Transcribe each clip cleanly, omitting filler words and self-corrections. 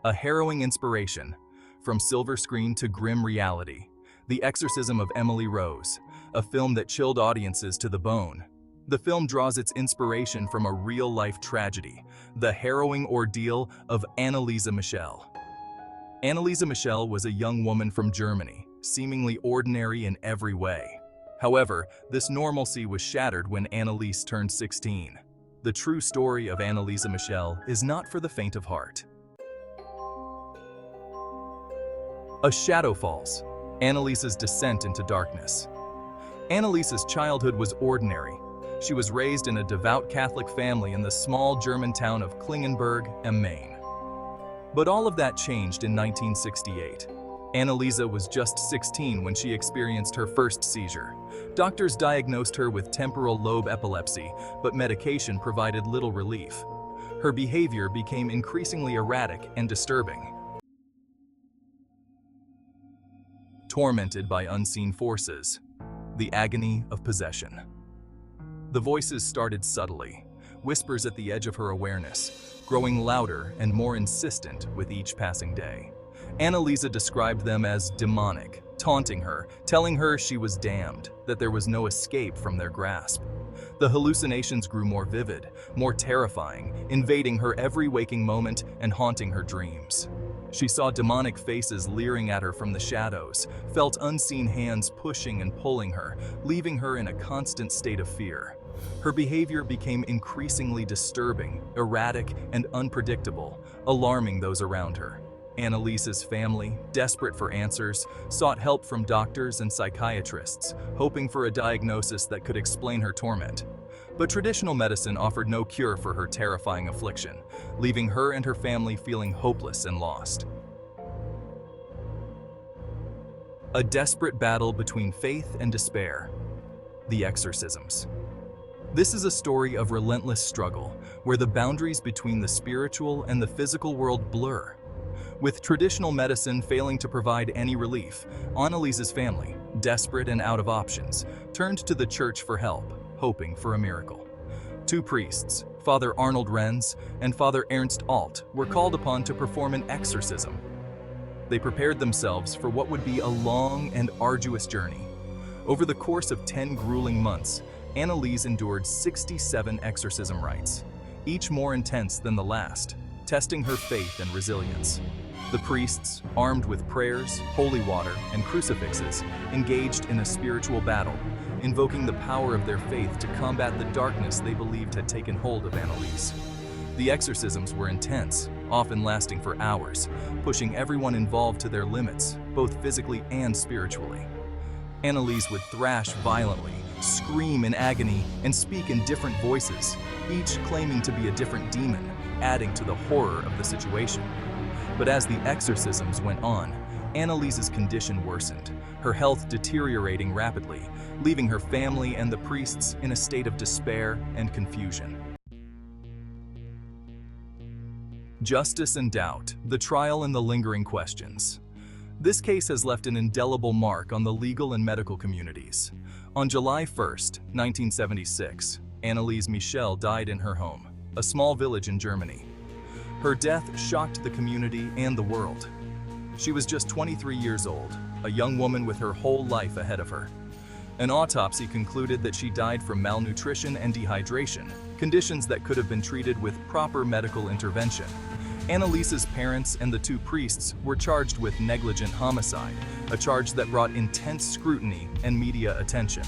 A harrowing inspiration, from silver screen to grim reality. The Exorcism of Emily Rose, a film that chilled audiences to the bone. The film draws its inspiration from a real-life tragedy, the harrowing ordeal of Anneliese Michel. Anneliese Michel was a young woman from Germany, seemingly ordinary in every way. However, this normalcy was shattered when Anneliese turned 16. The true story of Anneliese Michel is not for the faint of heart. A shadow falls. Anneliese's descent into darkness. Anneliese's childhood was ordinary. She was raised in a devout Catholic family in the small German town of Klingenberg am Main. But all of that changed in 1968. Anneliese was just 16 when she experienced her first seizure. Doctors diagnosed her with temporal lobe epilepsy, but medication provided little relief. Her behavior became increasingly erratic and disturbing. Tormented by unseen forces. The agony of possession. The voices started subtly, whispers at the edge of her awareness, growing louder and more insistent with each passing day. Anneliese described them as demonic, taunting her, telling her she was damned, that there was no escape from their grasp. The hallucinations grew more vivid, more terrifying, invading her every waking moment and haunting her dreams. She saw demonic faces leering at her from the shadows, felt unseen hands pushing and pulling her, leaving her in a constant state of fear. Her behavior became increasingly disturbing, erratic, and unpredictable, alarming those around her. Anneliese's family, desperate for answers, sought help from doctors and psychiatrists, hoping for a diagnosis that could explain her torment. But traditional medicine offered no cure for her terrifying affliction, leaving her and her family feeling hopeless and lost. A desperate battle between faith and despair. The Exorcisms. This is a story of relentless struggle, where the boundaries between the spiritual and the physical world blur. With traditional medicine failing to provide any relief, Anneliese's family, desperate and out of options, turned to the church for help, hoping for a miracle. Two priests, Father Arnold Renz and Father Ernst Alt, were called upon to perform an exorcism. They prepared themselves for what would be a long and arduous journey. Over the course of 10 grueling months, Anneliese endured 67 exorcism rites, each more intense than the last, testing her faith and resilience. The priests, armed with prayers, holy water, and crucifixes, engaged in a spiritual battle, invoking the power of their faith to combat the darkness they believed had taken hold of Anneliese. The exorcisms were intense, often lasting for hours, pushing everyone involved to their limits, both physically and spiritually. Anneliese would thrash violently, scream in agony, and speak in different voices, each claiming to be a different demon, adding to the horror of the situation. But as the exorcisms went on, Anneliese's condition worsened, her health deteriorating rapidly, leaving her family and the priests in a state of despair and confusion. Justice and doubt, the trial and the lingering questions. This case has left an indelible mark on the legal and medical communities. On July 1st, 1976, Anneliese Michel died in her home, a small village in Germany. Her death shocked the community and the world. She was just 23 years old, a young woman with her whole life ahead of her. An autopsy concluded that she died from malnutrition and dehydration, conditions that could have been treated with proper medical intervention. Anneliese's parents and the two priests were charged with negligent homicide, a charge that brought intense scrutiny and media attention.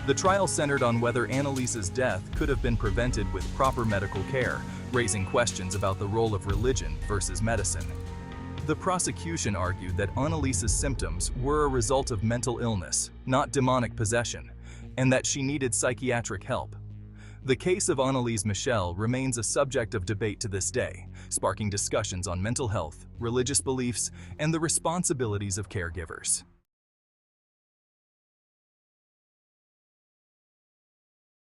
The trial centered on whether Anneliese's death could have been prevented with proper medical care, raising questions about the role of religion versus medicine. The prosecution argued that Anneliese's symptoms were a result of mental illness, not demonic possession, and that she needed psychiatric help. The case of Anneliese Michel remains a subject of debate to this day, sparking discussions on mental health, religious beliefs, and the responsibilities of caregivers.